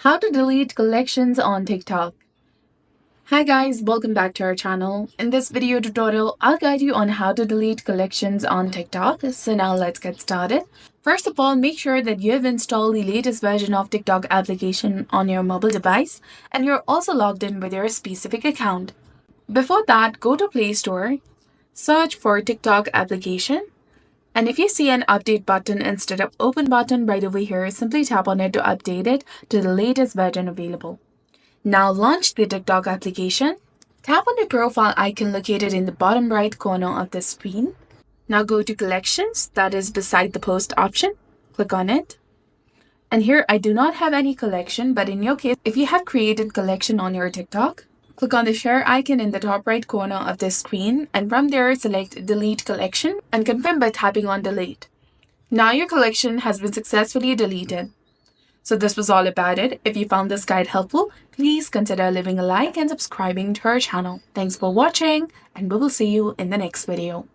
How to delete collections on TikTok. Hi guys, welcome back to our channel. In this video tutorial, I'll guide you on how to delete collections on TikTok. So now let's get started. First of all, make sure that you have installed the latest version of TikTok application on your mobile device and you're also logged in with your specific account. Before that, go to Play Store, search for TikTok application. And if you see an update button instead of open button right over here, simply tap on it to update it to the latest version available. Now launch the TikTok application. Tap on the profile icon located in the bottom right corner of the screen. Now go to collections, that is beside the post option. Click on it. And here I do not have any collection, but in your case, if you have created collection on your TikTok, click on the share icon in the top right corner of the screen, and from there select delete collection and confirm by tapping on delete. Now your collection has been successfully deleted. So this was all about it. If you found this guide helpful, please consider leaving a like and subscribing to our channel. Thanks for watching, and we will see you in the next video.